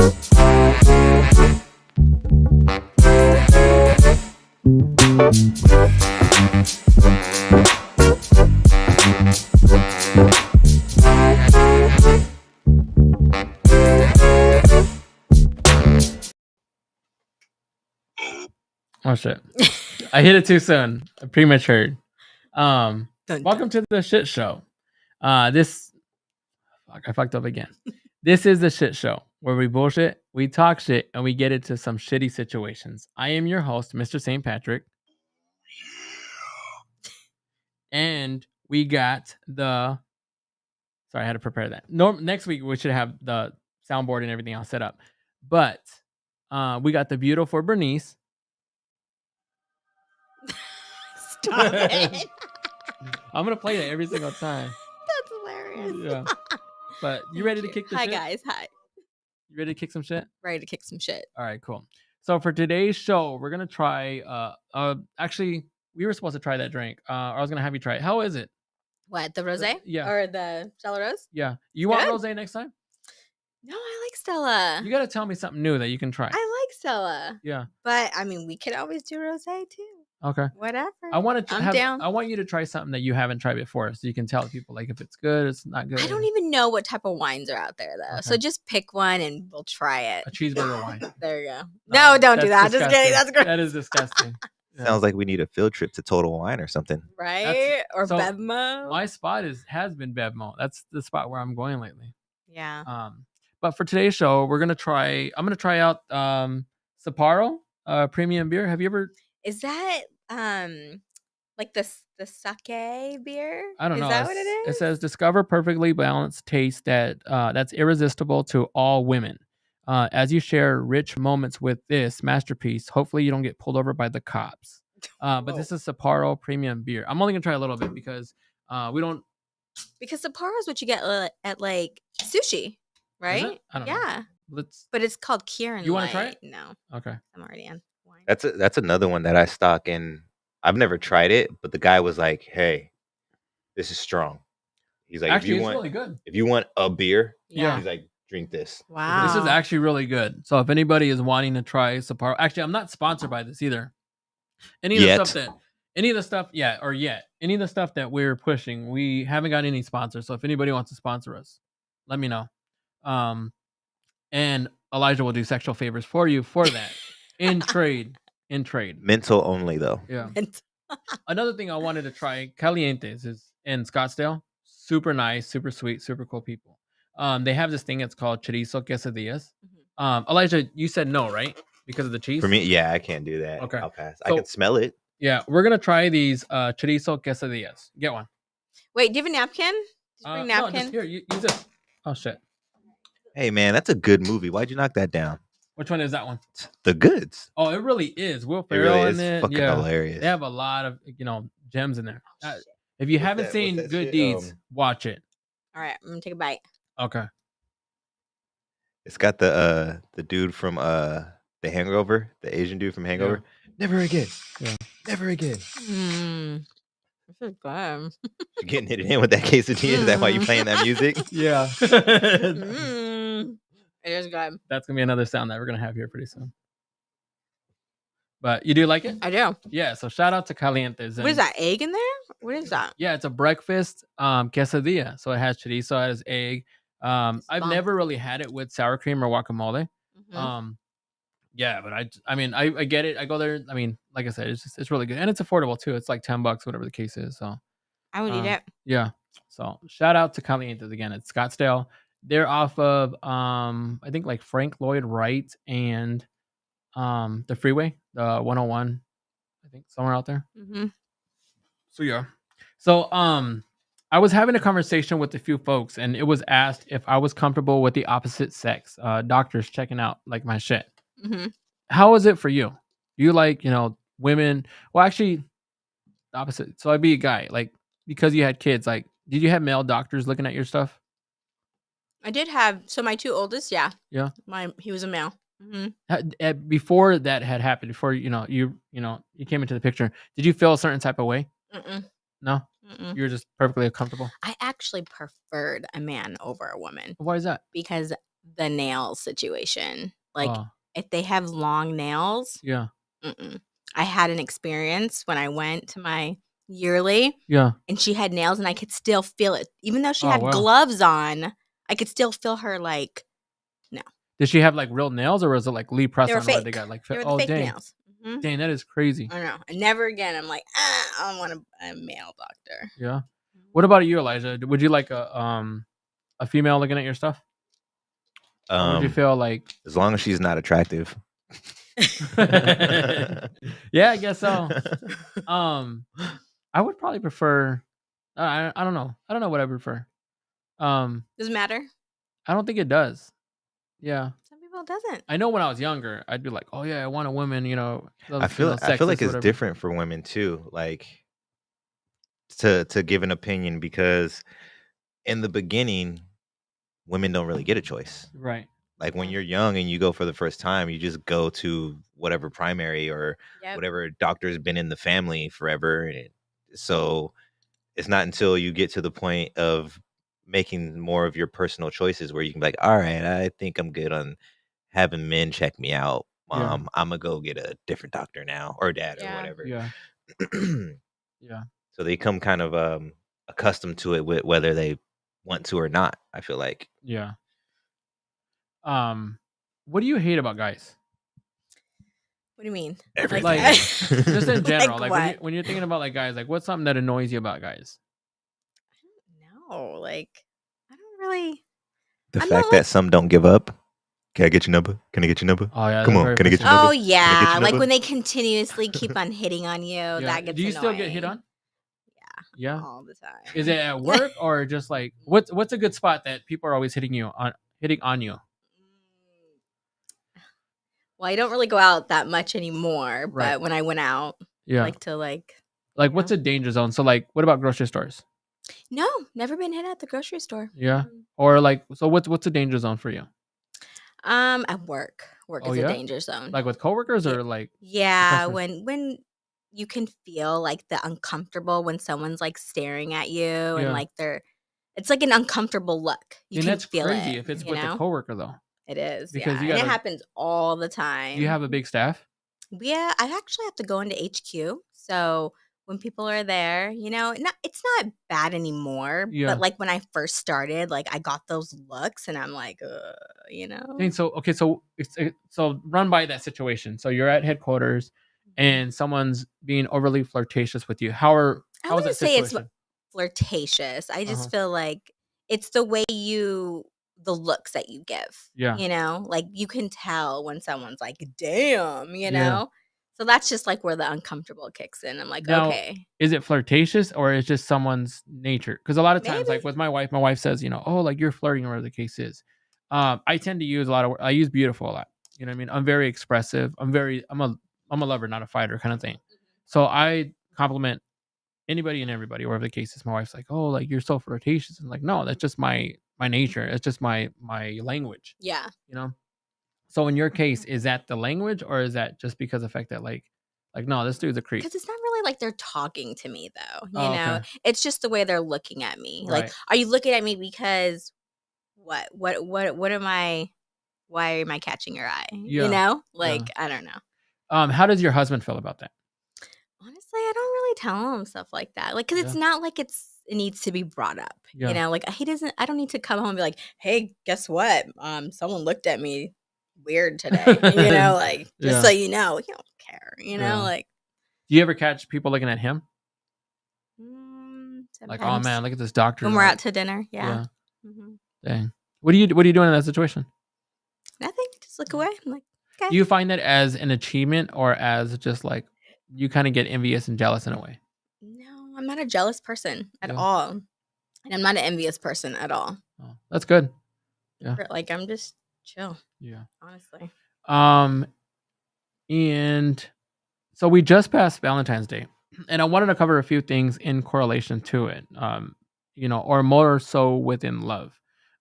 Oh shit! I hit it too soon. Premature. Dun, Welcome to the shit show. This fuck, I fucked up again. This is the shit show where we bullshit, we talk shit, and we get into some shitty situations. I am your host, Mr. St. Patrick, and we got the. Sorry, I had to prepare that. Next week we should have the soundboard and everything else set up, but we got the beautiful Bernice. Stop it. I'm gonna play that every single time. That's hilarious. Yeah. But you ready to kick the Hi shit? guys, hi. You ready to kick some shit? Ready to kick some shit. All right, cool. So for today's show, we're gonna try. Actually, we were supposed to try that drink. I was gonna have you try it. How is it? What, the rosé? Yeah. Or the Stella Rose? Yeah. You want Good. rosé next time? No, I like Stella. You gotta tell me something new that you can try. I like Stella. Yeah. But I mean, we could always do rosé too. Okay. Whatever. I'm down. I want you to try something that you haven't tried before, so you can tell people like if it's good, it's not good. I don't even know what type of wines are out there though. Okay. So just pick one and we'll try it. A cheeseburger wine. There you go. No, don't do that. That's Just kidding. That's disgusting. gross. That is disgusting. Yeah. Sounds like we need a field trip to Total Wine or something. Right? Or so Bevmo. My spot has been Bevmo. That's the spot where I'm going lately. Yeah. But for today's show, I'm gonna try out Sapporo premium beer. Have you ever? Is that like the sake beer? I don't know. Is that what it is? It says discover perfectly balanced taste that's irresistible to all women. As you share rich moments with this masterpiece, hopefully you don't get pulled over by the cops. But this is Sapporo premium beer. I'm only gonna try a little bit because we don't. Because Sapporo is what you get at like sushi, right? I don't know. Yeah. Let's. But it's called Kirin. You want to try it? No. Okay. I'm already on wine. That's another one that I stock in. I've never tried it, but the guy was like, "Hey, this is strong." He's like, Actually, "If you it's want, really good. if you want a beer, Yeah. he's like, drink this." Wow. This is actually really good. So if anybody is wanting to try Sapporo, actually, I'm not sponsored by this either. Any of the stuff that we're pushing, we haven't got any sponsors. So if anybody wants to sponsor us, let me know. And Elijah will do sexual favors for you for that in trade. Mental only though. Yeah. Another thing I wanted to try, Calientes is in Scottsdale. Super nice, super sweet, super cool people. They have this thing. It's called chorizo quesadillas. Elijah, you said no, right? Because of the cheese? For me, yeah, I can't do that. Okay. I'll pass. So- I can smell it. Yeah, we're gonna try these chorizo quesadillas. Get one. Wait, do you have a napkin? Just bring napkin. No, just here. Use this. Oh shit. Hey man, that's a good movie. Why'd you knock that down? Which one is that one? The Goods. Oh, it really is. Will It Ferrell really in is it. fucking Yeah, hilarious. they have a lot of gems in there. If you What's haven't that- seen what's that Good shit? Deeds, watch it. All right, I'm gonna take a bite. Okay. It's got the dude from The Hangover, the Asian dude from Hangover. Never again. Yeah. Never again. This is good. You're getting it in with that quesadilla. Is that why you playing that music? Yeah. It is good. That's gonna be another sound that we're gonna have here pretty soon. But you do like it? I do. Yeah. So shout out to Calientes. What is that? Egg in there? What is that? Yeah, it's a breakfast quesadilla. So it has chorizo, it has egg. I've bomb. never really had it with sour cream or guacamole. Mhm. Yeah, but I get it. I go there. I mean, like I said, it's really good and it's affordable too. It's like $10, whatever the case is. So I would eat it. yeah. So shout out to Calientes again. It's Scottsdale. They're off of I think like Frank Lloyd Wright and the freeway, the 101, I think somewhere out there. Mm-hmm. So yeah. So I was having a conversation with a few folks and it was asked if I was comfortable with the opposite sex. Doctors checking out like my shit. Mm-hmm. How is it for you? Do you like, women? Well, actually, the opposite. So I'd be a guy, like, because you had kids, like, did you have male doctors looking at your stuff? I did have my two oldest. Yeah. Yeah. He was a male. Mm-hmm. Before that had happened, before you came into the picture, did you feel a certain type of way? Mm-mm. No, Mm-mm. you were just perfectly comfortable. I actually preferred a man over a woman Why is that? because the nails situation. Like, Oh, if they have long nails, yeah. I had an experience when I went to my yearly, Yeah. and she had nails, and I could still feel it. Even though she Oh, had wow. gloves on, I could still feel her, like, no. Did she have like real nails, or was it like Lee press They were on where they fake. got like? They were the Oh, fake dang, nails. Mhm. dang, that is crazy. I know. And never again. I'm like, I don't want a male doctor. Yeah. What about you, Elijah? Would you like a female looking at your stuff, or would you feel like? As long as she's not attractive. Yeah, I guess so. I would probably prefer. I don't know. I don't know what I prefer. Does it matter? I don't think it does. Yeah. Some people it doesn't. I know when I was younger, I'd be like, "Oh yeah, I want a woman," I feel like sexist, it's whatever. different for women too. Like to give an opinion, because in the beginning, women don't really get a choice. Right. Like when Yeah. you're young and you go for the first time, you just go to whatever primary or Yep. whatever doctor's been in the family forever. So it's not until you get to the point of making more of your personal choices where you can be like, all right, I think I'm good on having men check me out. Yeah. I'm gonna go get a different doctor now, or dad, or Yeah. whatever. Yeah. Yeah. So they come kind of accustomed to it with whether they want to or not, I feel like. Yeah. What do you hate about guys? What do you mean? Everything. Like, just in general, like what? when you're thinking about like guys, like what's something that annoys you about guys? No, like, I don't really. The I'm fact not that like. some don't give up. Can I get your number? Can I get your number? Oh yeah, Come they're on, very can I get your persistent. number? Oh Can I get yeah, your like number? when they continuously keep on hitting on you, Yeah. that gets Do you annoying. still get hit on? Yeah. All the time. Is it at work or just like what's a good spot that people are always hitting on you? Well, I don't really go out that much anymore, Right. but when I went out, Yeah. like to like. Like what's a danger zone? So like what about grocery stores? No, never been hit at the grocery store. Yeah. Or like so what's a danger zone for you? At work. Work Oh is a yeah? danger zone. Like with coworkers Yeah. or like Yeah, customers? when you can feel like the uncomfortable when someone's like staring at you and Yeah. like it's like an uncomfortable look. You And can that's feel crazy it, if it's you with a know? coworker though. It is, Because yeah. you And it gotta happens all the do you have a time. big staff? Yeah, I actually have to go into HQ. So when people are there, it's not bad anymore. Yeah. But like when I first started, like I got those looks and I'm like, Dang, so okay, so so run by that situation. So you're at headquarters and someone's being overly flirtatious with you. I How is wouldn't that say it's situation? flirtatious. I Uh-huh. just feel like it's the way the looks that you give. Yeah. Like you can tell when someone's like, damn, Yeah. So that's just like where the uncomfortable kicks in. I'm like, Now, okay, is it flirtatious or is just someone's nature? Because a lot of times, maybe. like with my wife says, oh, like you're flirting or whatever the case is. I tend to use a lot of I use beautiful a lot. You know what I mean? I'm very expressive. I'm a lover, not a fighter kind of thing. So I compliment anybody and everybody, wherever the case is. My wife's like, "Oh, like you're so flirtatious." And like, no, that's just my nature. It's just my language. Yeah. You know. So in your case, is that the language, or is that just because of the fact that like no, this dude's a creep? Because it's not really like they're talking to me though, Oh, okay. It's just the way they're looking at me. Like, Right. are you looking at me because what am I why am I catching your eye? Yeah. Like, I don't know. How does your husband feel about that? Honestly, I don't really tell him stuff like that. Like, because Yeah. it's not like it needs to be brought up. Yeah. Like I don't need to come home and be like, hey, guess what? Someone looked at me weird today. Like just Yeah. so you know, you don't care. Yeah. Like. Do you ever catch people looking at him? Like, oh Sometimes man, look at this doctor. when we're like- out to dinner, yeah. Yeah. Mhm. Dang. What are you doing in that situation? Nothing. Just look away. I'm like, okay. Do you find that as an achievement or as just like you kind of get envious and jealous in a way? No, I'm not a jealous person at Yeah. all, and I'm not an envious person at all. Oh, that's good. Yeah. Like I'm just chill. Yeah. Honestly. And so we just passed Valentine's Day, and I wanted to cover a few things in correlation to it. Or more so within love.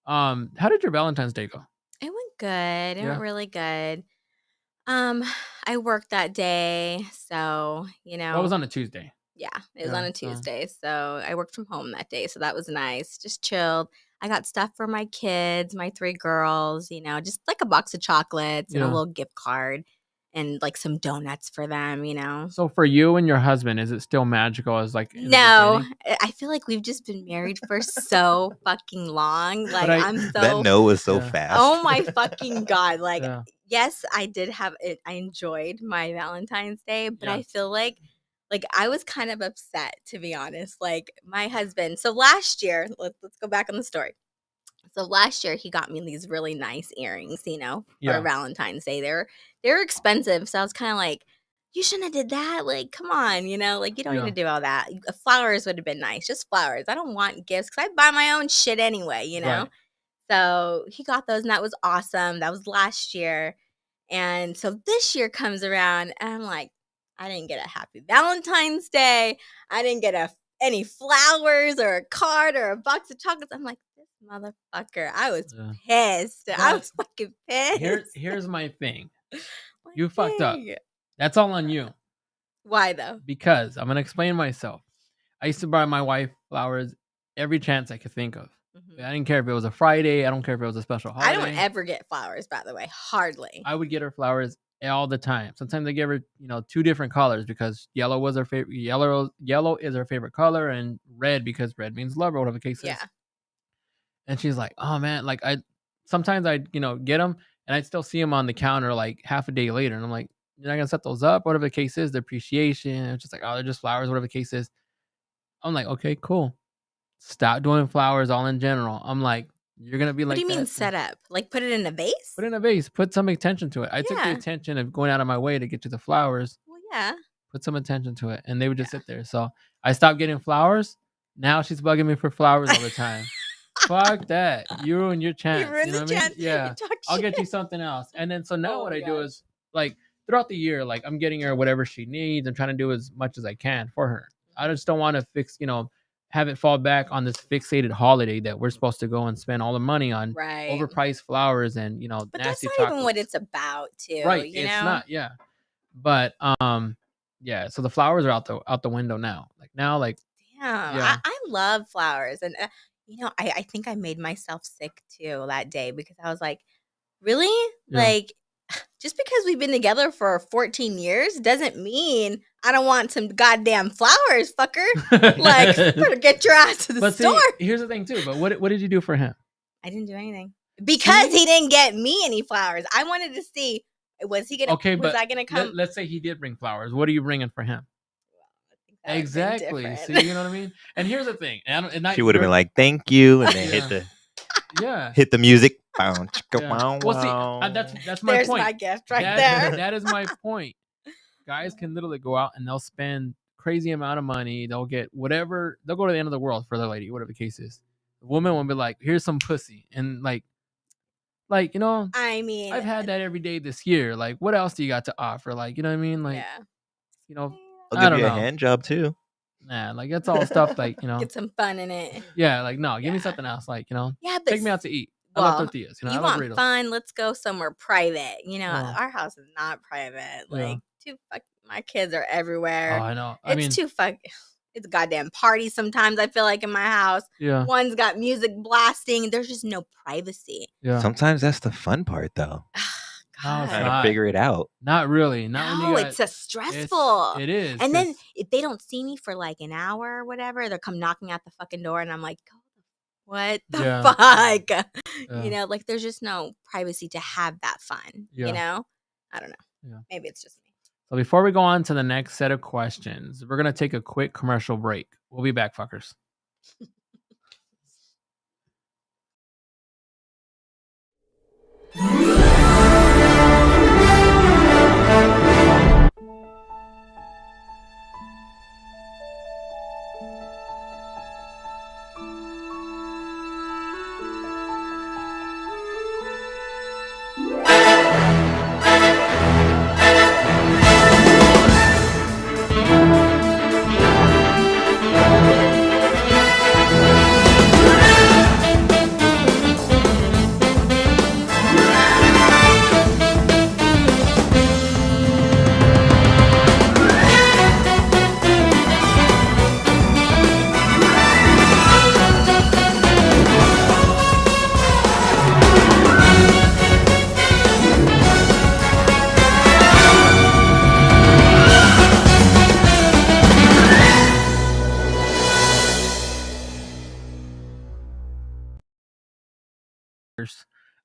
How did your Valentine's Day go? It went good. It Yeah. went really good. I worked that day, so Well, it was on a Tuesday. yeah, it was Yeah, on a so- Tuesday, so I worked from home that day, so that was nice. Just chilled. I got stuff for my kids, my 3 girls, just like a box of chocolates and a Yeah. little gift card and like some donuts for them. So for you and your husband, is it still magical as like in the No, beginning? I feel like we've just been married for so fucking long. Like I- I'm That so no was so Yeah. fast. Oh my fucking God. Like, Yeah. yes, I did have it. I enjoyed my Valentine's Day, but Yeah. I feel like I was kind of upset, to be honest. Like my husband. So last year, let's go back on the story. So last year he got me these really nice earrings, for Yeah. Valentine's Day. They're expensive. So I was kind of like, you shouldn't have did that. Like, come on, like you don't Yeah. need to do all that. Flowers would have been nice. Just flowers. I don't want gifts because I buy my own shit anyway. Right. So he got those and that was awesome. That was last year. And so this year comes around and I'm like, I didn't get a happy Valentine's Day. I didn't get any flowers or a card or a box of chocolates. I'm like, this motherfucker. I was Yeah. pissed. I But was fucking pissed. Here's my thing. Like, You fucked up. dang. That's all on you. Why though? Because I'm gonna explain myself. I used to buy my wife flowers every chance I could think of. Mhm. I didn't care if it was a Friday. I don't care if it was a special I holiday. don't ever get flowers, by the way. Hardly. I would get her flowers all the time. Sometimes I give her, 2 different colors because yellow was her favorite. Yellow is her favorite color, and red because red means love or whatever the case is. Yeah. And she's like, "Oh man!" Like sometimes I get them, and I'd still see them on the counter like half a day later, and I'm like, "You're not gonna set those up, whatever the case is." The appreciation, it's just like, "Oh, they're just flowers, whatever the case is." I'm like, "Okay, cool. Stop doing flowers all in general." I'm like, "You're gonna be What like do you mean that?" set up? Like put it in a vase? Put it in a vase. Put some attention to it. I took the Yeah. attention of going out of my way to get you the flowers. Well, yeah. Put some attention to it, and they would just sit there. So I stopped getting flowers. Now she's bugging me for flowers all the time. Fuck that. You ruined your chance. You ruined the what I mean? chance. Yeah. You talk I'll get you shit. something else. And then so now Oh what my I do gosh. is like throughout the year, like I'm getting her whatever she needs. I'm trying to do as much as I can for her. I just don't want to have it fall back on this fixated holiday that we're supposed to go and spend all the money on Right. overpriced flowers and But that's nasty not chocolates. even what it's about, too. Right. You It's know? not, yeah. But yeah, so the flowers are out the window now. Like now, like Damn. Yeah. I love flowers. And, I think I made myself sick, too, that day because I was like, really? Yeah. Like, just because we've been together for 14 years doesn't mean I don't want some goddamn flowers, fucker. Like, better get your ass to the But store. see, here's the thing too. But what did you do for him? I didn't do anything because he didn't get me any flowers. I wanted to see, was he gonna? Okay, was but I gonna come? let's say he did bring flowers. What are you bringing for him? I think that would've been Exactly. different. See, you know what I mean? And here's the thing. She would have been like, "Thank you," and then Yeah. Yeah. hit the music. Yeah. Well, see, that's my There's point. my gift right That- there. that is my point. Guys can literally go out and they'll spend crazy amount of money. They'll get whatever. They'll go to the end of the world for their lady, whatever the case is. The woman will be like, "Here's some pussy," and like I mean, I've had that every day this year. Like, what else do you got to offer? Like, you know what I mean? Like, yeah. I'll I give don't you a know. hand job too. Nah, like that's all stuff. Like, Get some fun in it. yeah, like no, give me Yeah. something else. Like, Yeah, but take me out to eat. I love well, tortillas. you I love want burritos. fun? Let's go somewhere private. Oh. Our house is not private. Yeah. Like, my kids are Oh, everywhere. I know. It's too it's a goddamn party sometimes, I feel like, in my house. Yeah, One's got music blasting. There's just no privacy. yeah. Sometimes that's the fun part, though. No, it's God. Trying not. to figure it out. Not really. Not when No, you got, it's a stressful. It is. And then 'cause- if they don't see me for like an hour or whatever, they'll come knocking at the fucking door and I'm like, what the Yeah. fuck? Yeah. Like there's just no privacy to have that fun. Yeah. I don't know. Yeah. Maybe it's just me. So before we go on to the next set of questions, we're gonna take a quick commercial break. We'll be back, fuckers.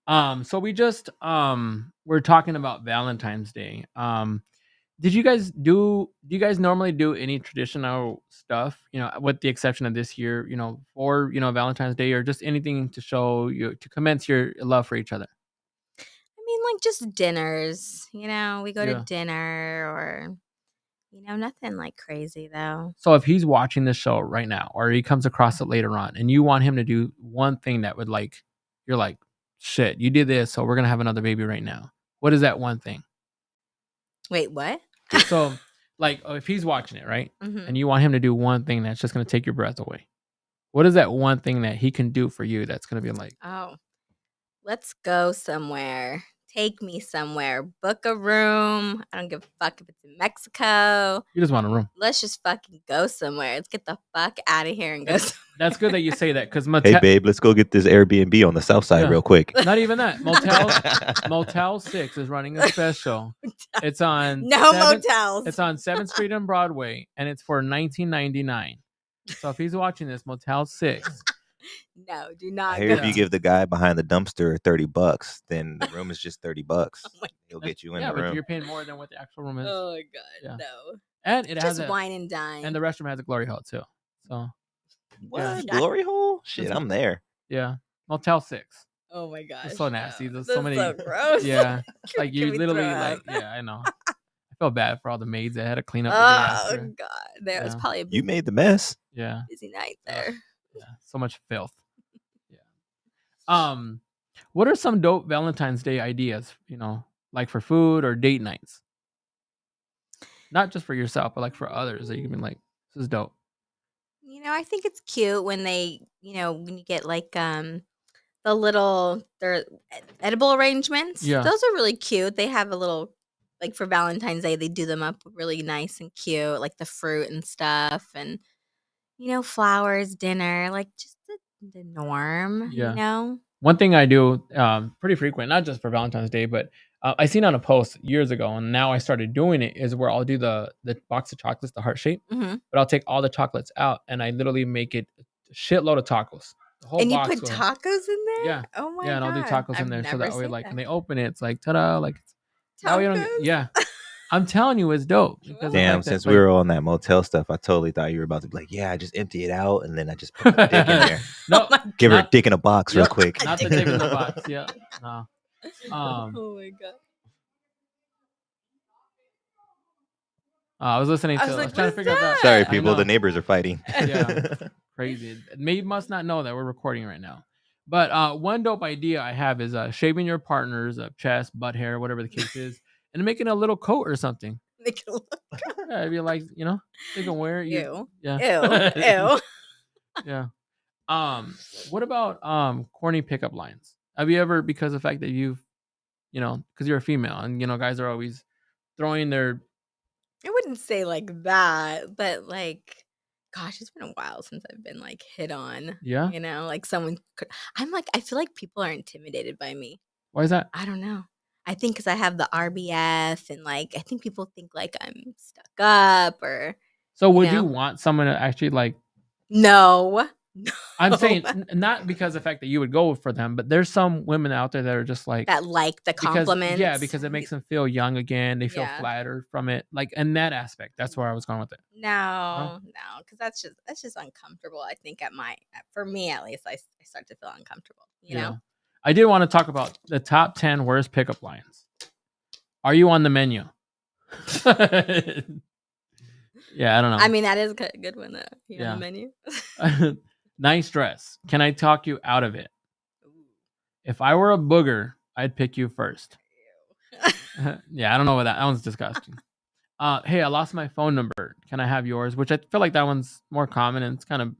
So we just we're talking about Valentine's Day. Did you guys do you guys normally do any traditional stuff, with the exception of this year, for, Valentine's Day, or just anything to show you to commence your love for each other? I mean, like just dinners. We go to Yeah. dinner or nothing like crazy though. So if he's watching this show right now, or he comes across it later on, and you want him to do one thing that would, like, you're like, shit, you did this, so we're gonna have another baby right now. What is that one thing? Wait, what? So, like, if he's watching it, right, Mhm. and you want him to do one thing that's just gonna take your breath away, what is that one thing that he can do for you that's gonna be like, Oh, let's go somewhere. Take me somewhere. Book a room. I don't give a fuck if it's in Mexico. you just want a room? Let's just fucking go somewhere. Let's get the fuck out of here and go somewhere. That's good that you say that, because Hey, babe, let's go get this Airbnb on the south side Yeah. real quick. not even that. Motel 6 is running a special. It's on No 7th motels. It's on 7th Street and Broadway, and it's for $19.99. So if he's watching this, Motel 6. No, do I not hear go. if you give the guy behind the dumpster $30, then the room is just $30. Oh my He'll get you in Yeah, the but room. you're paying more than what the actual room is. Oh my god, Yeah. no. And it has Just wine and dine. and the restroom has a glory hole too. So What? Yeah. Glory hole? Shit, That's- I'm there. yeah, Motel 6. Oh my gosh. It's so nasty. no. There's That's so many. so gross. Yeah, Can- like you can we literally throw like. up? Yeah, I know. I feel bad for all the maids that had to clean up the day Oh after. god. There was Yeah. probably a You made the mess. Yeah, busy night Ugh. there. yeah, so much filth. Yeah. What are some dope Valentine's Day ideas? Like for food or date nights? Not just for yourself, but like for others that you can be like, this is dope. I think it's cute when they, when you get like the little they're edible arrangements. Yeah. Those are really cute. They have a little like for Valentine's Day, they do them up really nice and cute, like the fruit and stuff and flowers, dinner, like just the norm, Yeah. One thing I do pretty frequent, not just for Valentine's Day, but I seen on a post years ago, and now I started doing it, is where I'll do the box of chocolates, the heart shape, Mhm. but I'll take all the chocolates out and I literally make it a shitload of tacos. The whole And you box put goes- tacos in there? Yeah. Oh my Yeah, and I'll do god. tacos in I've there, so never that way, seen like, that. when they open it, it's like, ta-da, like, now we don't Tacos? yeah. I'm telling you, it's dope. Because of the Damn, fact that, since like- we were on that motel stuff, I totally thought you were about to be like, yeah, I just empty it out and then I just put the dick in there. No, Oh my Give her a not- dick in a box real Yep, quick. not the dick in the box. Yeah. No. Oh my god. I was listening to. I was like, trying to "What's figure out that. Sorry, I people, know. the neighbors are fighting. Yeah. Crazy. Maid must not know that we're recording right now. But one dope idea I have is shaving your partner's chest, butt hair, whatever the case is, and making a little coat or something. Make it look Yeah, I'd be like, they can wear it. ew. Yeah. Ew. Yeah. What about corny pickup lines? Have you ever, because of the fact that you've, because you're a female and guys are always throwing their I wouldn't say like that, but like, gosh, it's been a while since I've been like hit on. Yeah? Like someone could. I feel like people are intimidated by me. Why is that? I don't know. I think because I have the RBF and like, I think people think like I'm stuck up or So would know? you want someone to actually like? no. I'm No. saying not because of the fact that you would go for them, but there's some women out there that are just like that like the compliments. because it makes them feel young again. They feel Yeah. flattered from it, like in that aspect. That's where I was going with it. No, because that's just uncomfortable. I think for me at least, I start to feel uncomfortable. You know. I did want to talk about the top 10 worst pickup lines. Are you on the menu? Yeah, I don't know. I mean, that is a good one. On Yeah. the menu. Nice dress. Can I talk you out of it? If I were a booger, I'd pick you first. Yeah, I don't know what that one's disgusting. Hey, I lost my phone number. Can I have yours? Which I feel like that one's more common and it's kind of,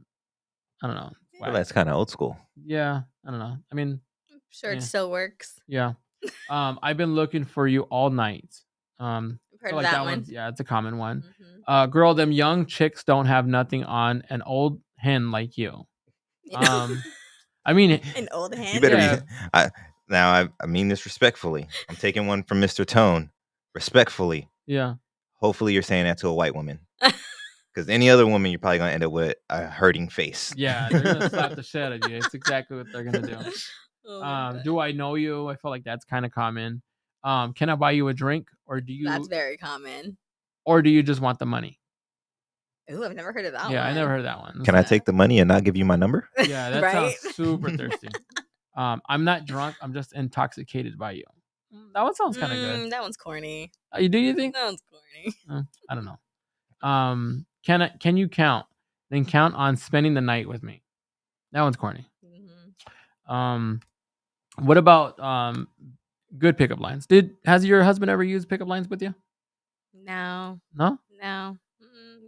I don't know. Well, that's kind of old school. Yeah, I don't know. I mean, I'm sure Yeah. it still works. yeah. I've been looking for you all night. I've heard feel of like that one. one's, yeah, it's a common one. Mhm. Girl, them young chicks don't have nothing on an old hen like you. I mean, An old hand. You better Yeah. be. I mean this respectfully. I'm taking one from Mr. Tone. Respectfully. yeah. Hopefully, you're saying that to a white woman. Because any other woman, you're probably gonna end up with a hurting face. Yeah, they're gonna slap the shit out of you. It's exactly what they're gonna do. Oh my God. Do I know you? I feel like that's kind of common. Can I buy you a drink, or do That's you, very common. just want the money? Ooh, I've never heard of that Yeah, one. I never heard that one. Can I take the money and not give you my number? Yeah, that Right? sounds super thirsty. I'm not drunk. I'm just intoxicated by you. That one sounds kind of good. That one's corny. Do you think? That one's corny. I don't know. Can you count? Then count on spending the night with me. That one's corny. Mhm. What about good pickup lines? Has your husband ever used pickup lines with you? No, No? no.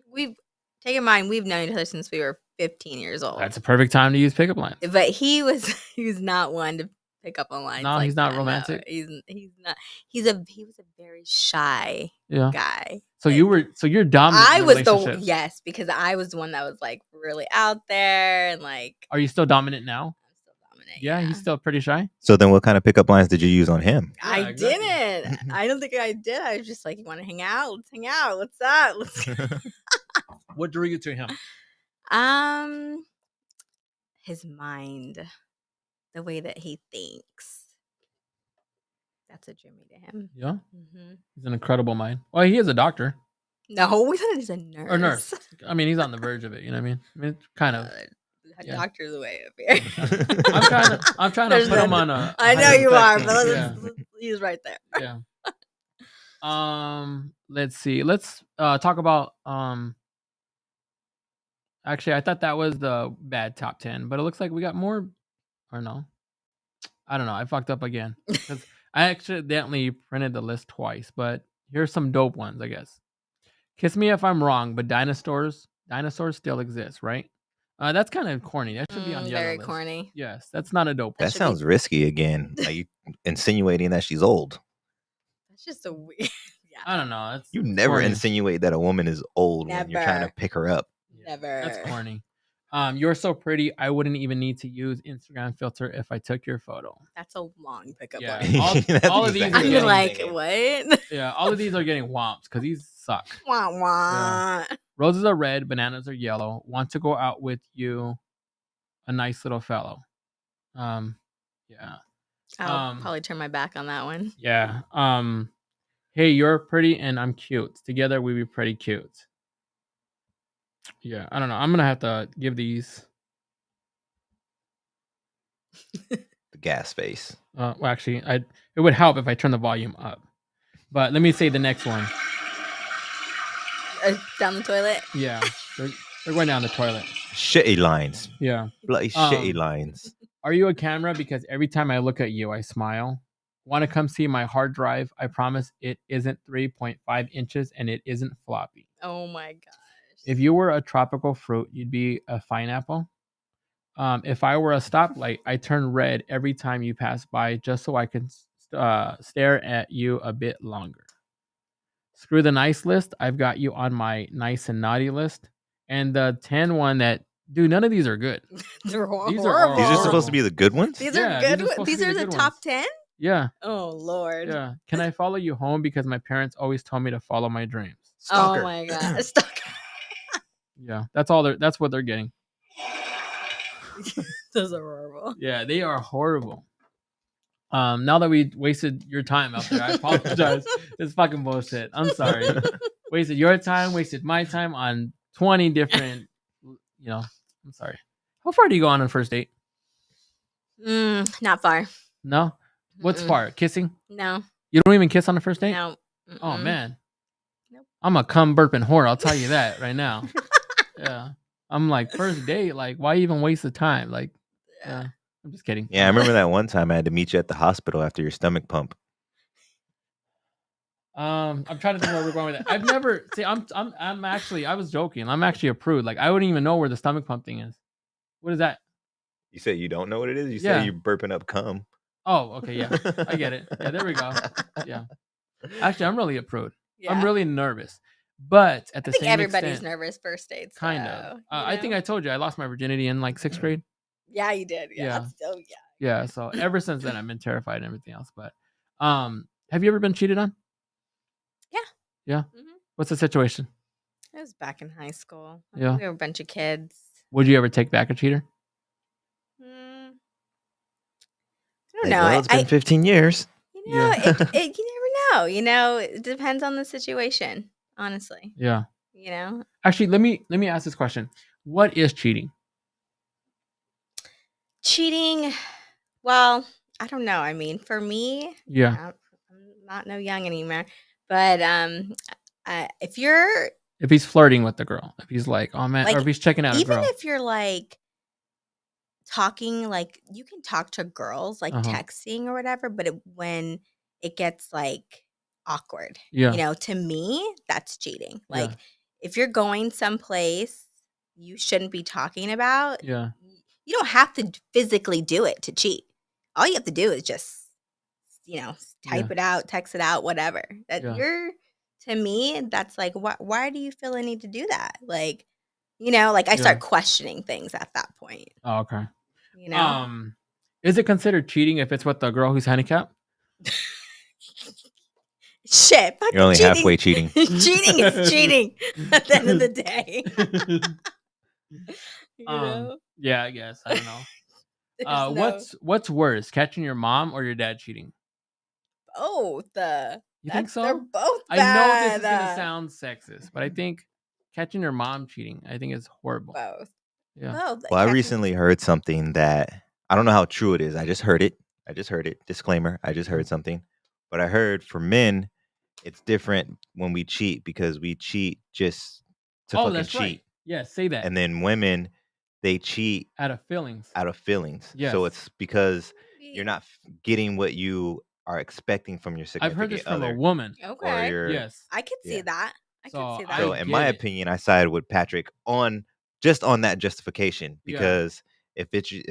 We've take in mind we've known each other since we were 15 years old. That's a perfect time to use pickup lines. But he was not one to pick up on lines. No, like he's not that. romantic? No, he's not. He was a very shy Yeah. guy. So you're dominant I in the was relationship. yes, because I was the one that was like really out there and like Are you still dominant now? I'm still dominant. Yeah, he's still pretty shy. So then what kind of pickup lines did you use on him? Yeah, I exactly. didn't. I don't think I did. I was just like, you want to hang out? Let's hang out. What's up? What drew you to him? His mind, the way that he thinks. That's what drew me to him. Yeah, Mm-hmm. he's an incredible mind. Well, he is a doctor No, we thought he's a nurse. or nurse. I mean, he's on the verge of it. You know what I mean? Kind of. Yeah. Doctor's the way up here. I'm trying to put him on a. I know you are, but Yeah. he's right there. Yeah. Let's see. Let's talk about. Actually, I thought that was the bad top 10, but it looks like we got more. Or no, I don't know. I fucked up again because I accidentally printed the list twice. But here's some dope ones, I guess. Kiss me if I'm wrong, but dinosaurs still exist, right? That's kind of corny. That should be on the other Very list. corny. Yes, that's not a dope one. That sounds risky again. Like you insinuating that she's old. That's just a weird. Yeah. I don't know. You never corny. insinuate that a woman is old when you're trying to Never. pick her up. Never. That's corny. You're so pretty. I wouldn't even need to use Instagram filter if I took your photo. That's a long pickup Yeah. line. All of these. exactly I'm what I'm like, thinking. what? Yeah, all of these are getting whomps because these suck. Wah wah. Roses are red, bananas are yellow. Want to go out with you, a nice little fellow. Yeah. I'll probably turn my back on that one. Yeah. Hey, you're pretty and I'm cute. Together we'd be pretty cute. Yeah, I don't know. I'm gonna have to give these. The gas face. Well, actually, it would help if I turn the volume up. But let me say the next one. Down the toilet. Yeah, they're going down the toilet. Shitty lines. Yeah. Bloody shitty lines. Are you a camera? Because every time I look at you, I smile. Want to come see my hard drive? I promise it isn't 3.5 inches and it isn't floppy. Oh my gosh. If you were a tropical fruit, you'd be a pineapple. If I were a stoplight, I turn red every time you pass by just so I can stare at you a bit longer. Screw the nice list. I've got you on my nice and naughty list. And the 10 one that, dude, none of these are good. They're These horrible. are These are supposed to be the good ones? These Yeah, are these good. are supposed These to be are the the good top ones. 10? Yeah. Oh Lord. Yeah. Can I follow you home because my parents always told me to follow my dreams? Stalker. Oh my god. Stalker. Yeah. That's what they're getting. Those are horrible. Yeah, they are horrible. Now that we wasted your time out there, I apologize. It's fucking bullshit. I'm sorry. Wasted your time, wasted my time on 20 different, I'm sorry. How far do you go on a first date? Not far. No? What's Mm-mm. far? Kissing? No. You don't even kiss on a first date? No. Oh, Mm-mm. man. Nope. I'm a cum burping whore. I'll tell you that right now. Yeah. I'm like, first date, like, why even waste the time? Like, Yeah. I'm just kidding. Yeah, I remember that one time I had to meet you at the hospital after your stomach pump. I'm trying to think where we're going with that. I've never I was joking. I'm actually a prude. Like, I wouldn't even know where the stomach pump thing is. What is that? You say you don't know what it is? You Yeah. say you're burping up cum. Oh, okay, yeah. I get it. Yeah, there we go. Yeah. Actually, I'm really a prude. Yeah. I'm really nervous. But at the I think same everybody's extent, nervous first dates. kind of. I think I told you I lost my virginity in like 6th grade. Yeah, you did. Yeah. Yeah. So yeah. Yeah, so ever since then I've been terrified and everything else. But have you ever been cheated on? Yeah. Yeah? Mhm. What's the situation? It was back in high school. Yeah. We were a bunch of kids. Would you ever take back a cheater? don't Like, know. well, it's been 15 years. Yeah. It you never know. You know, it depends on the situation. Honestly, Yeah. you know, Actually, let me ask this question. What is cheating? cheating. Well, I don't know. I mean, for me, Yeah. I'm not no young anymore. But if you're If he's flirting with the girl, if he's like, oh man, or like, if he's checking out a even girl. if you're like talking, like you can talk to girls, like Uh-huh. texting or whatever, but when it gets like awkward, Yeah. to me, that's cheating. Yeah. Like if you're going someplace you shouldn't be talking about, Yeah. you don't have to physically do it to cheat. All you have to do is just, type Yeah. it out, text it out, whatever. That Yeah. to me, that's like, why do you feel a need to do that? Like, like I Yeah. start questioning things at that point, Oh, okay. you know? Is it considered cheating if it's with the girl who's handicapped? Shit, You're fucking only cheating. halfway cheating. Cheating is cheating at the end of the day. You know? Yeah, I guess. I don't know. There's no What's worse, catching your mom or your dad cheating? both. You think They're so? both I know this bad. is gonna sound sexist, but I think catching your mom cheating, I think is horrible. Both. Yeah. Both. Well, I Catching- recently heard something that I don't know how true it is. I just heard it. Disclaimer. I just heard something. But I heard for men, it's different when we cheat because we cheat just to Oh, fucking that's cheat. right. Yeah, say that. And then women, they cheat out of feelings. out of feelings. Yes. So it's because you're not getting what you are expecting from your I've significant heard this from other. a woman. Or Okay. your, Yes. I could see Yeah. that. I So could see that. So I in get my it. opinion, I sided with Patrick on that justification Yeah. because if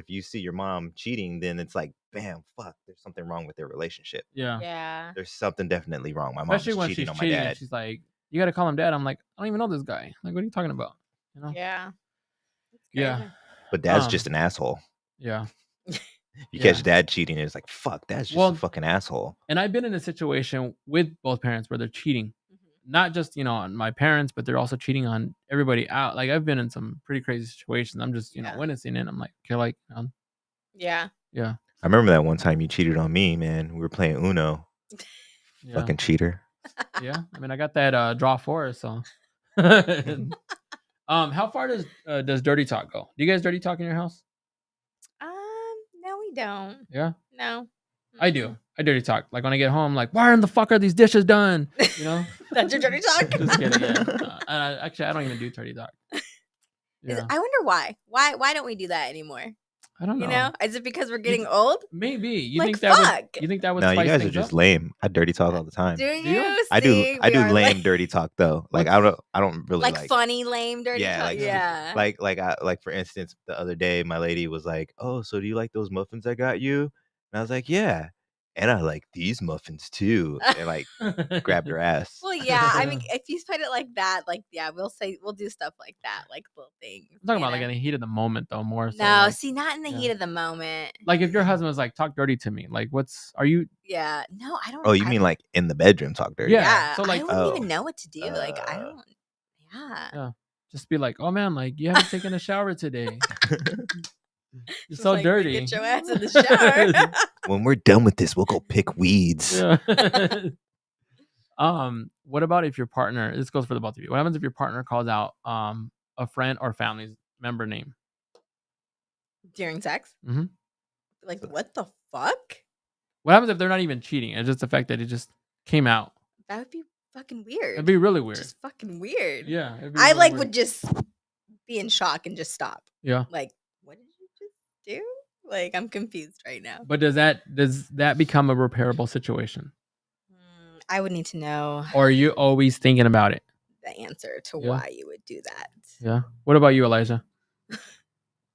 you see your mom cheating, then it's like, bam, fuck, there's something wrong with their relationship. Yeah. Yeah. There's something definitely wrong. My Especially mom's when cheating she's on my cheating dad. and she's like, you gotta call him dad. I'm like, I don't even know this guy. Like, what are you talking about? You know? Yeah. It's Yeah. crazy. But dad's just an asshole. Yeah. You Yeah. catch dad cheating, and it's like, fuck, dad's just Well, a fucking asshole. And I've been in a situation with both parents where they're cheating. Not just, on my parents, but they're also cheating on everybody out. Like I've been in some pretty crazy situations. I'm just, Yeah. witnessing it. I'm like, okay, like, Yeah. yeah. I remember that one time you cheated on me, man. We were playing Uno. Yeah. Fucking cheater. Yeah. I mean, I got that draw for us, so. How far does dirty talk go? Do you guys dirty talk in your house? No, we don't. Yeah. No. I do. I dirty talk. Like when I get home, like, why in the fuck are these dishes done? You know? That's your dirty talk? Just kidding. Yeah. Actually, I don't even do dirty talk. Yeah. I wonder why. Why don't we do that anymore? I don't know. Is it because we're getting old? Maybe. You Like, think that fuck. would? You think that would? No, you spice guys are things just up? lame. I dirty talk all the time. Do you? you? I do. I We do are lame dirty talk though. Like I don't really like funny lame dirty Yeah, talk. like- Yeah. like for instance, the other day my lady was like, "Oh, so do you like those muffins I got you?" And I was like, "Yeah." And I like these muffins too. And like grabbed her ass. Well, yeah. I mean, if you put it like that, like, yeah, we'll do stuff like that, like little things. I'm talking about like in the heat of the moment though, more so. No, like, see, not in the heat of the moment. like if your husband was like, talk dirty to me, like are you? Yeah. No, I don't. Oh, you mean like in the bedroom talk dirty? Yeah. Yeah. So, I like- wouldn't Oh. even know what to do. Like I don't. Yeah. Yeah. Just be like, oh man, like you haven't taken a shower today. You're Just so like, dirty. Get your ass in the shower. When we're done with this, we'll go pick weeds. Yeah. What about if your partner? This goes for the both of you. What happens if your partner calls out a friend or family member name? During sex. Mhm. Like what the fuck? What happens if they're not even cheating? It's just the fact that it just came out. That would be fucking weird. It'd be really weird. Just fucking weird. Yeah. it'd be I really like weird. would just be in shock and just stop. Yeah. Like, what did you just do? Like, I'm confused right now. But does that become a repairable situation, I would need to know or are you always thinking about it? the answer to Yeah. why you would do that. Yeah. What about you, Elijah?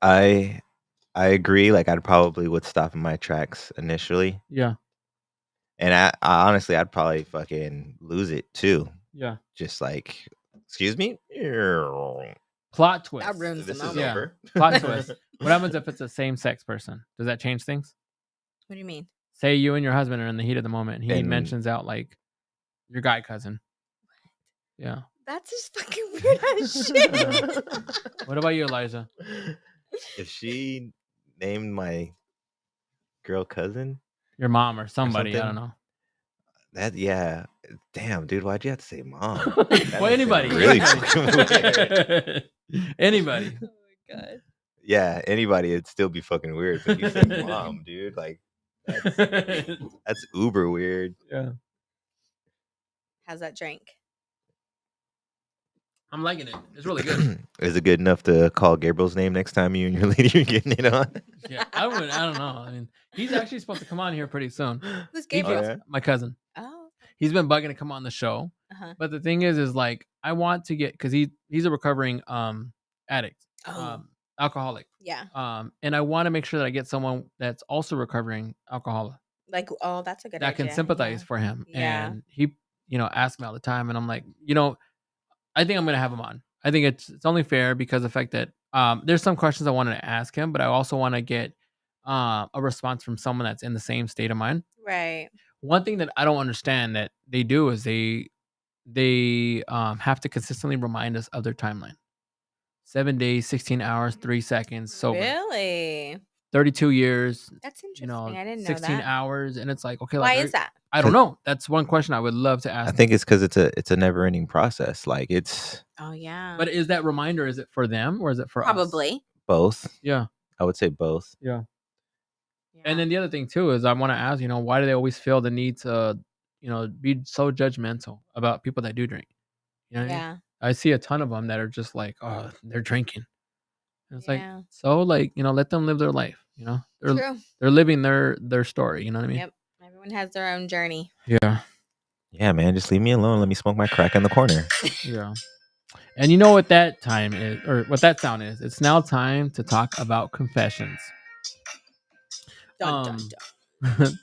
I agree. Like I'd probably would stop in my tracks initially. Yeah. And I honestly I'd probably fucking lose it too. Yeah. Just like, excuse me? Plot twist. That ruins the This is moment. Yeah. over. Plot twist. What happens if it's a same-sex person? Does that change things? What do you mean? Say you and your husband are in the heat of the moment, and he And- mentions out like your guy cousin. Yeah. That's just fucking weird as shit. What about you, Elijah? If she named my girl cousin, Your mom or somebody. I don't something? know. That yeah. Damn, dude, why'd you have to say mom? Well, That makes it anybody. really fucking weird. Anybody. Oh my god. Yeah, anybody, it'd still be fucking weird. But you said mom, dude. Like that's uber weird. Yeah. How's that drink? I'm liking it. It's really good. Is it good enough to call Gabriel's name next time you and your lady are getting it on? Yeah. I don't know. I mean, he's actually supposed to come on here pretty soon. Who's He Gabriel? keeps, my cousin. Oh. He's been bugging to come on the show. Uh-huh. But the thing is like I want to get because he's a recovering addict, Oh. alcoholic. Yeah. And I want to make sure that I get someone that's also recovering alcoholic Like, oh, that's a good that idea. can sympathize for him. Yeah. And he, asks me all the time, and I'm like, I think I'm gonna have him on. I think it's only fair because of the fact that there's some questions I wanted to ask him, but I also want to get a response from someone that's in the same state of mind. Right. One thing that I don't understand that they do is they have to consistently remind us of their timeline. 7 days, 16 hours, 3 seconds, sober. Really? 32 years, That's interesting. I didn't know 16 that. hours, and it's like, okay, Why like, is that? I don't know. That's one question I would love to I ask. think it's because it's a never ending process. Like it's Oh yeah. But is that reminder? Is it for them or is it for us? Probably. both. Yeah, I would say both. yeah. Yeah. And then the other thing too is I want to ask, why do they always feel the need to, be so judgmental about people that do drink? You know what I mean? Yeah. I see a ton of them that are just like, oh, they're drinking. And it's Yeah. like, so like, let them live their life. They're True. they're living their story. You know what I mean? Yep. Everyone has their own journey. Yeah, Yeah, man, just leave me alone. Let me smoke my crack in the corner. yeah. And you know what that time is, or what that sound is? It's now time to talk about confessions. Dun dun dun.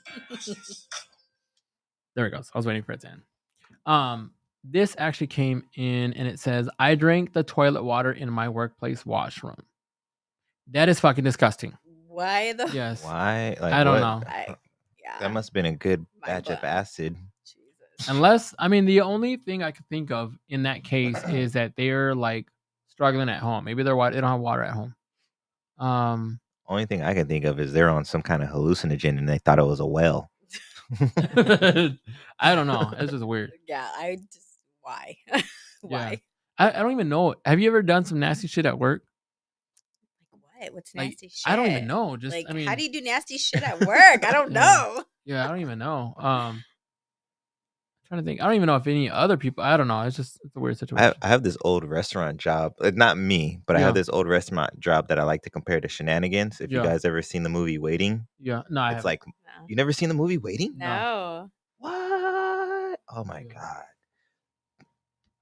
There it goes. I was waiting for it to end. This actually came in and it says, I drank the toilet water in my workplace washroom. That is fucking disgusting. Why the? Yes. Why? Like, I don't what? know. Yeah. That must have been a good My batch of butt. acid. Jesus. Unless, the only thing I could think of in that case is that they're like struggling at home. Maybe they don't have water at home. Only thing I can think of is they're on some kind of hallucinogen and they thought it was a well. I don't know. It's just weird. Yeah. I just why? Why? I don't even know. Have you ever done some nasty shit at work? Like what? What's Like, nasty shit? I don't even know. Just Like, how do you do nasty shit at work? I don't Yeah. know. Yeah, I don't even know. Trying to think. I don't even know if any other people. I don't know. It's a weird situation. I have this old restaurant job. Not me, but I Yeah. have this old restaurant job that I like to compare to Shenanigans. If you Yeah. guys ever seen the movie Waiting, Yeah, no, I it's haven't. like No. you never seen the movie Waiting? No. What? Oh my Yeah. god!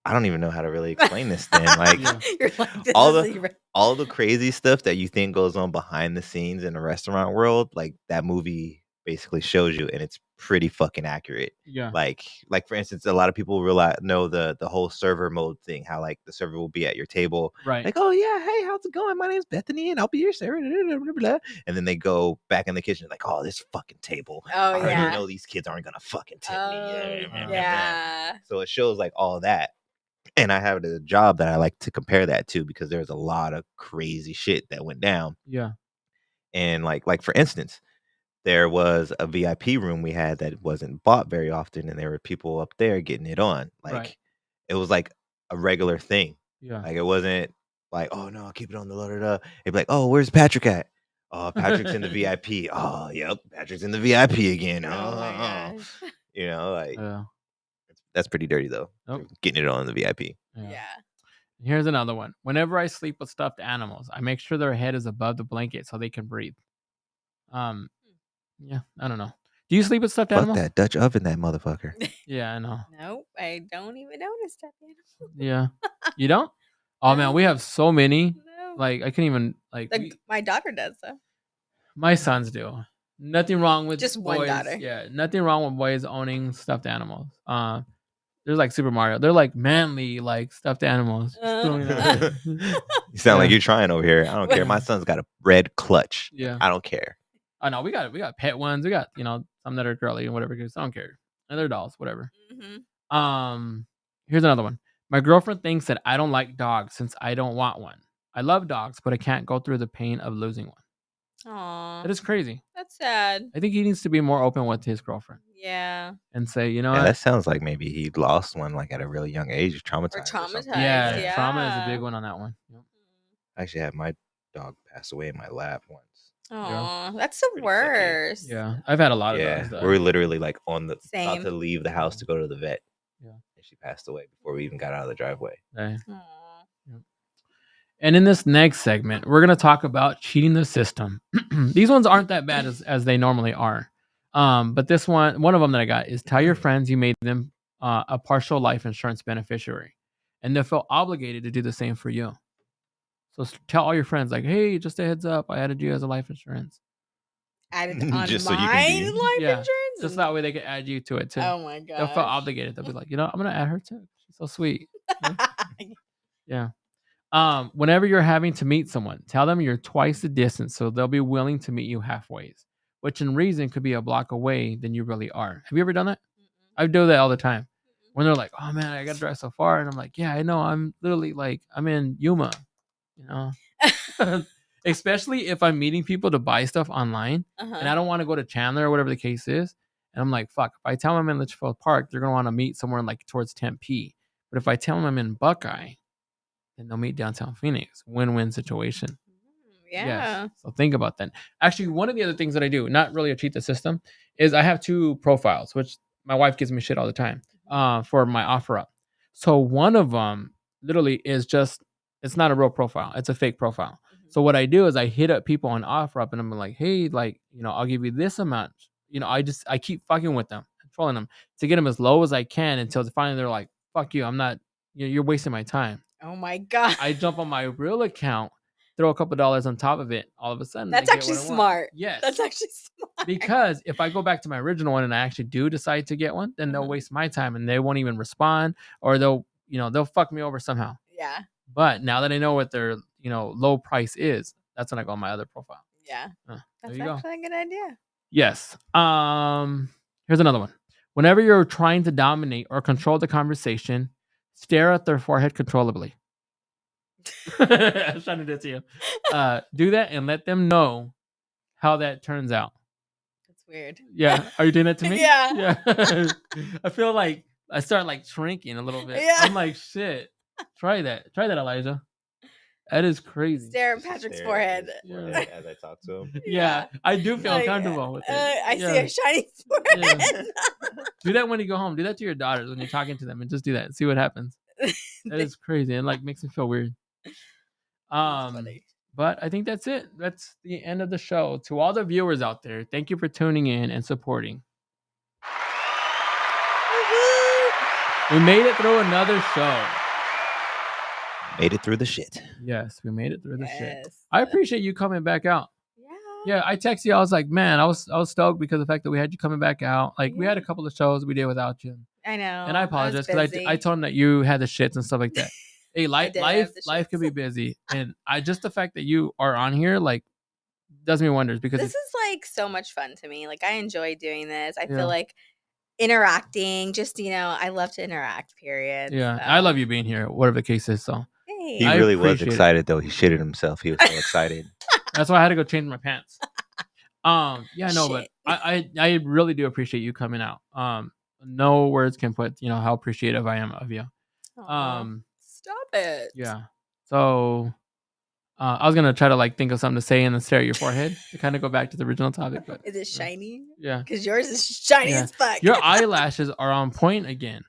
I don't even know how to really explain this thing. Like Yeah. You're like, this all is all the crazy stuff that you think goes on behind the scenes in the restaurant world, like that movie basically shows you, and it's pretty fucking accurate. Yeah. Like for instance, a lot of people know the whole server mode thing, how like the server will be at your table, Right. like, oh yeah, hey, how's it going? My name's Bethany, and I'll be your server. Blah, blah, blah. And then they go back in the kitchen, like, oh, this fucking table. Oh I already yeah. know these kids aren't gonna fucking tip me. Oh Yeah. yeah. So it shows like all that. And I have a job that I like to compare that to because there's a lot of crazy shit that went down. Yeah. And like for instance, there was a VIP room we had that wasn't bought very often, and there were people up there getting it on. Like Right. it was like a regular thing. Yeah. Like it wasn't like, oh no, I'll keep it on the loaded up. It'd be like, oh, where's Patrick at? Oh, Patrick's in the VIP. Oh, yep, Patrick's in the VIP again. Oh my gosh. You know, like Yeah. that's pretty dirty though. Nope. Getting it on in the VIP. Yeah. Yeah. Here's another one. Whenever I sleep with stuffed animals, I make sure their head is above the blanket so they can breathe. Yeah, I don't know. Do you sleep with stuffed Fuck animals? that Dutch oven, that motherfucker. Yeah, I know. Nope. I don't even notice that. Yeah. You don't? Oh man, we have so many. No. Like I can't even like My daughter does though. my sons do. Nothing wrong with Just one boys. daughter. Yeah, nothing wrong with boys owning stuffed animals. There's like Super Mario. They're like manly, like stuffed animals. You sound like you're trying over here. I don't care. My son's got a red clutch. Yeah. I don't care. I know we got pet ones. We got some that are girly and whatever. Cause I don't care. And they're dolls, whatever. Mm-hmm. Here's another one. My girlfriend thinks that I don't like dogs since I don't want one. I love dogs, but I can't go through the pain of losing one. Aw. That is crazy. That's sad. I think he needs to be more open with his girlfriend Yeah. and say, you know Yeah, what? that sounds like maybe he lost one like at a really young age, traumatized or something. traumatized, Yeah, trauma is a yeah. big one on that one. Yep. I actually had my dog pass away in my lap once. Aw, that's the Pretty sucky. worst. Yeah, I've had a lot of Yeah, dogs. we were literally like on the about Same. to leave the house to go to the vet, Yeah. and she passed away before we even got out of the driveway. Hey. Aw. And in this next segment, we're gonna talk about cheating the system. These ones aren't that bad as they normally are. But this one of them that I got is tell your friends you made them a partial life insurance beneficiary, and they'll feel obligated to do the same for you. So tell all your friends like, hey, just a heads up, I added you as a life insurance. Added on Just so you mine can be- life Yeah, insurance? just that way they can add you to it too. Oh my They'll feel gosh. obligated. They'll be like, you know, I'm gonna add her too. She's so sweet. Yeah. Whenever you're having to meet someone, tell them you're twice the distance, so they'll be willing to meet you halfway, which in reason could be a block away than you really are. Have you ever done that? I do that all the time. When they're like, "Oh man, I gotta drive so far," and I'm like, "Yeah, I know. I'm literally like, I'm in Yuma, you know." Especially if I'm meeting people to buy stuff online, and I don't want to go to Chandler or whatever the case is, and I'm like, "Fuck!" If I tell them I'm in Litchfield Park, they're gonna want to meet somewhere like towards Tempe. But if I tell them I'm in Buckeye, then they'll meet downtown Phoenix. Win-win situation. Yeah. Yes. So think about that. Actually, one of the other things that I do, not really a cheat the system, is I have two profiles, which my wife gives me shit all the time for my offer up. So one of them literally is just, it's not a real profile. It's a fake profile. So what I do is I hit up people on offer up and I'm like, hey, like, you know, I'll give you this amount. You know, I keep fucking with them, controlling them to get them as low as I can until finally they're like, fuck you. I'm not, you're wasting my time. Oh my god. I jump on my real account, throw a couple dollars on top of it. All of a sudden, That's I get actually what I want. smart. Yes, That's actually smart. because if I go back to my original one and I actually do decide to get one, then they'll waste my time and they won't even respond, or they'll fuck me over somehow. Yeah. But now that I know what their low price is, that's when I go on my other profile. Yeah. There That's you go. actually a good idea. Yes. Here's another one. Whenever you're trying to dominate or control the conversation, stare at their forehead controllably. I was trying to do it to you. Do that and let them know how that turns out. That's weird. Yeah. Are you doing that to me? Yeah. Yeah. I feel like I start like shrinking a little bit. Yeah. I'm like, shit. Try that. Try that, Elijah. That is crazy. Stare at Just Patrick's stare forehead. at his forehead as I talk to him. Yeah. I do feel Like, uncomfortable with it. I see Yeah. a shiny forehead. Do that when you go home. Do that to your daughters when you're talking to them and just do that and see what happens. That is crazy and like makes me feel weird. That's funny. But I think that's it. That's the end of the show. To all the viewers out there, thank you for tuning in and supporting. We made it through another show. Made it through the shit. Yes, we made it through the shit. Yes. I appreciate you coming back out. Yeah. Yeah, I texted you. I was like, man, I was stoked because of the fact that we had you coming back out. Like we had a couple of shows we did without you. I know. And I apologize because I told him that you had the shits and stuff like that. Hey, life can be busy, and just the fact that you are on here like does me wonders because this is like so much fun to me. Like I enjoy doing this. I Yeah. feel like interacting. Just I love to interact. Period. yeah, So. I love you being here, whatever the case is. So Hey. He I really was appreciate it. excited though. He shitted himself. He was so excited. that's why I had to go change my pants. Yeah, no, but Shit. I really do appreciate you coming out. No words can put how appreciative I am of you. Aw, stop it. Yeah. So I was gonna try to like think of something to say and then stare at your forehead to kind of go back to the original topic, but Is it shiny? yeah, Because yours is shiny Yeah. as fuck. your eyelashes are on point again.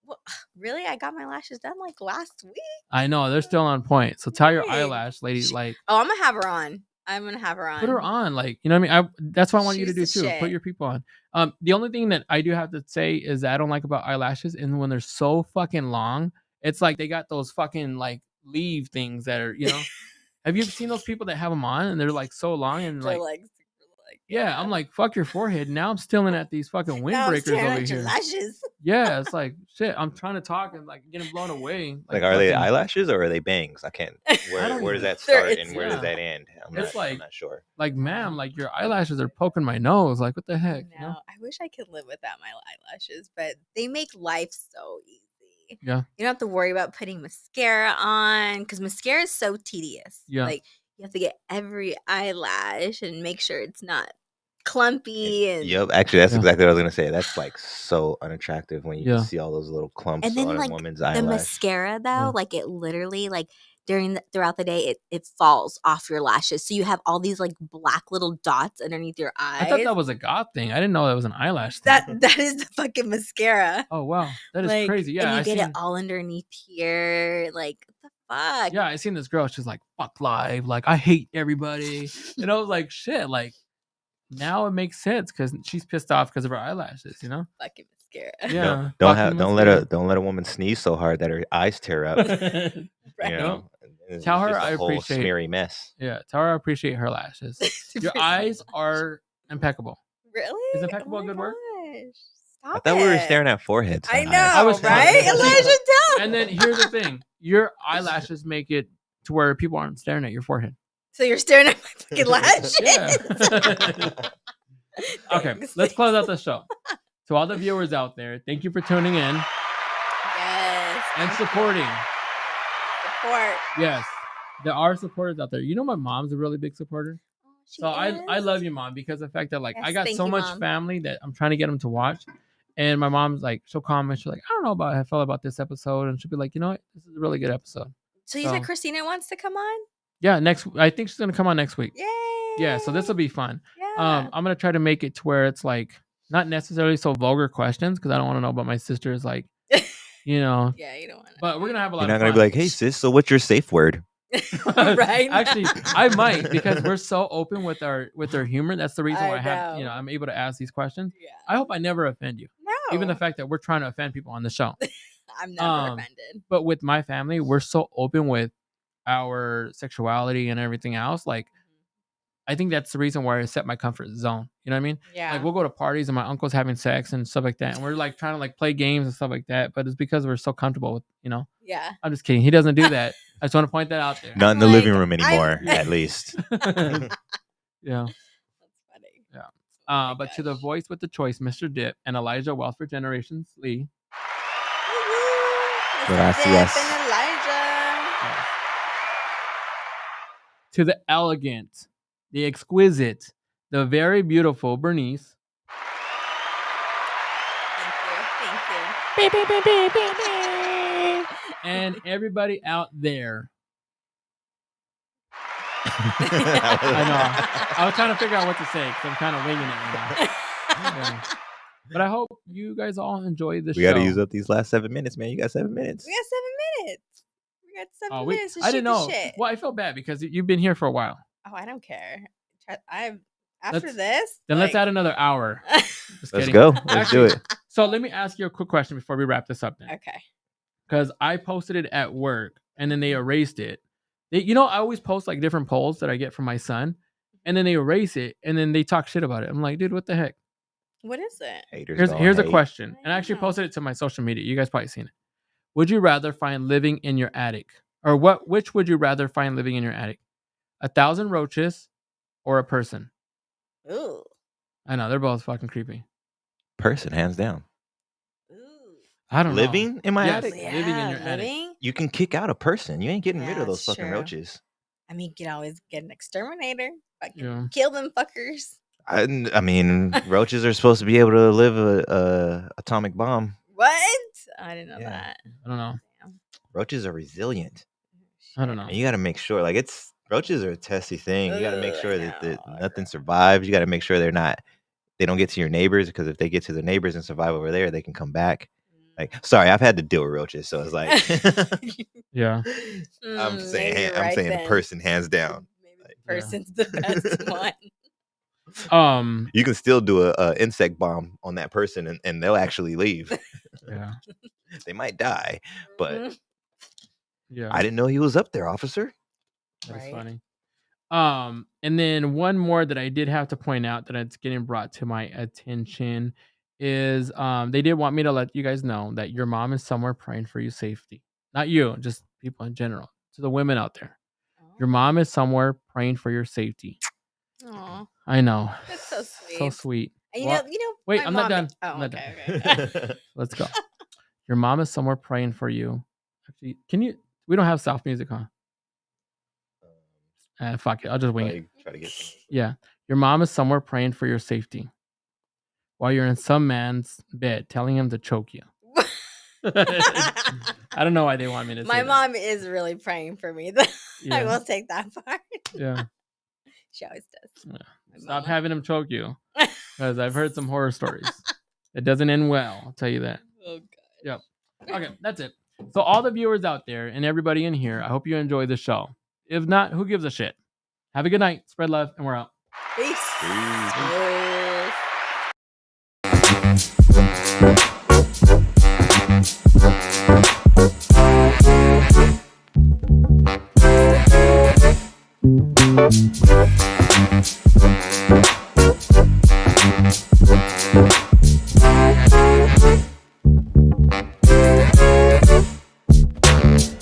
Well, really? I got my lashes done like last week. I know they're still on point. So tell your Dang. eyelash lady like Oh, I'm gonna have her on. I'm gonna have her on. put her on, like you know what I mean. That's what I want you to do She's the too. shit. Put your people on. The only thing that I do have to say is that I don't like about eyelashes, and when they're so fucking long, it's like they got those fucking like leave things that are Have you ever seen those people that have them on and they're like so long and They're like super yeah, I'm like fuck your forehead. Now I'm stealing at these fucking now I'm windbreakers staring over at your here. lashes. Yeah, it's like shit. I'm trying to talk and like getting blown away. Like, are they fucking- elashes or are they bangs? I can't. I Where don't does know. that start It's- and where yeah. does that end? I'm It's I'm like- not sure. Like, ma'am, like your eyelashes are poking my nose. Like, what the heck? No, I wish I could live without my eyelashes, but they make life so easy. Yeah. You don't have to worry about putting mascara on because mascara is so tedious. Yeah. Like you have to get every eyelash and make sure it's not clumpy and Yep, actually, that's Yeah. exactly what I was gonna say. That's like so unattractive when you Yeah. can see all those little clumps and then on a like woman's the eyelash. mascara though, Yeah. like it literally like throughout the day it falls off your lashes. So you have all these like black little dots underneath your eyes. I thought that was a goth thing. I didn't know that was an eyelash thing. that is the fucking mascara. Oh wow, that is Like, crazy. Yeah, and you I get seen. it all underneath here. Like, what the fuck? Yeah, I seen this girl. She's like, "Fuck life." Like, I hate everybody. And I was like, "Shit." Like, now it makes sense because she's pissed off because of her eyelashes. You know? Fucking mascara. Yeah. Don't let a woman sneeze so hard that her eyes tear up. Right. You know, it's Tell her just a I whole appreciate- smeary mess. Yeah. Tell her I appreciate her lashes. Your eyes are impeccable. Really? Is impeccable a good word? I thought we were staring at foreheads. I not know, eyes. I was right? trying. Elijah, tell. And then here's the thing: your eyelashes make it to where people aren't staring at your forehead. So you're staring at my fucking lashes? Yeah. Okay, Thanks. let's close out the show. To all the viewers out there, thank you for tuning in Yes. and supporting. Support. Yes, there are supporters out there. You know, my mom's a really big supporter. She So I is? love you, Mom, because of the fact that like I Yes, got thank so you, much Mom. family that I'm trying to get them to watch. And my mom's like, she'll comment, she's like, I don't know about how I felt about this episode, and she'll be like, you know what, this is a really good episode. So you So- said Christina wants to come on? Yeah, I think she's gonna come on next week. Yay! Yeah, so this will be fun. Yeah. I'm gonna try to make it to where it's like not necessarily so vulgar questions because I don't want to know about my sister's like, you know. Yeah, you don't want to. But we're gonna have a lot You're not of gonna fun. be like, "Hey sis, so what's your safe word?" Right? Actually, I might because we're so open with our humor. That's the reason I why I have know. I'm able to ask these questions. Yeah. I hope I never offend you. No. Even the fact that we're trying to offend people on the show. I'm never offended. But with my family, we're so open with our sexuality and everything else. Like, I think that's the reason why I set my comfort zone. You know what I mean? Yeah. Like, we'll go to parties and my uncle's having sex and stuff like that. And we're like trying to like play games and stuff like that. But it's because we're so comfortable with, you know. Yeah. I'm just kidding. He doesn't do that. I just want to point that out there. Not in the like, living room I'm- anymore, at least. Yeah. That's funny. Yeah. Oh my But to the gosh. voice with the choice, Mr. Dip and Elijah Wealth for Generations, Lee. Woo-hoo. Mr. Gracias. Dip and Elijah. Yes. To the elegant, the exquisite, the very beautiful Bernice. Thank you. And everybody out there. I know. I was trying to figure out what to say because I'm kind of winging it right now. Yeah. But I hope you guys all enjoy the We show. got to use up these last 7 minutes, man. You got 7 minutes. We got 7 minutes. We got 7 Oh, minutes to I shoot didn't the know. shit. Well, I felt bad because you've been here for a while. Oh, I don't care. After Let's- this, Then let's add another hour. Just Let's kidding. go. Let's do Actually- it. So let me ask you a quick question before we wrap this up then. Okay. Because I posted it at work and then they erased it. I always post like different polls that I get from my son and then they erase it and then they talk shit about it. I'm like, dude, what the heck? What is it? Haters Here's a gonna hate. question. And I I actually know. posted it to my social media. You guys probably seen it. Would you rather find living in your attic? Or which would you rather find living in your attic? 1,000 roaches or a person? Ooh. I know, they're both fucking creepy. Person, hands down. Ooh. I don't know. Living in my Yes. attic? living in your attic. living? You can kick out a person. You ain't getting rid Yeah, of those that's fucking true. roaches. I mean, you can always get an exterminator. Fucking Yeah. kill them fuckers. I mean, roaches are supposed to be able to live a atomic bomb. What? I didn't know Yeah. that. I don't know. Roaches are resilient, I don't know. and you got to make sure. Like roaches are a testy thing. You got to make Ugh, sure I that know. nothing survives. You got to make sure they don't get to your neighbors, because if they get to the neighbors and survive over there, they can come back. Like, sorry, I've had to deal with roaches, so it's like Yeah. I'm maybe saying you're right a then. person hands down. Maybe the Yeah. person's the best one. You can still do a insect bomb on that person, and they'll actually leave. Yeah. They might die, but Mhm. Yeah. I didn't know he was up there, officer. That's Right. funny. And then one more that I did have to point out that it's getting brought to my attention is they did want me to let you guys know that your mom is somewhere praying for your safety. Not you, just people in general. To the women out there. Your mom is somewhere praying for your safety. Aw, I know. that's so So sweet. sweet. And Well, you know. wait, my I'm not mom- done. Oh, I'm not okay. Let's go. Your mom is somewhere praying for you. Actually, we don't have South music, huh? Fuck it. I'll just wing it. Probably try to get some. Yeah. Your mom is somewhere praying for your safety while you're in some man's bed telling him to choke you. I don't know why they want me to say My that. mom is really praying for me. I Yeah. will take that part. Yeah. She always does. Yeah. My Stop mama. having him choke you. Because I've heard some horror stories. It doesn't end well, I'll tell you that. Oh god. Yep. Okay, that's it. So all the viewers out there and everybody in here, I hope you enjoy the show. If not, who gives a shit? Have a good night. Spread love, and we're out. Peace. Peace. Peace.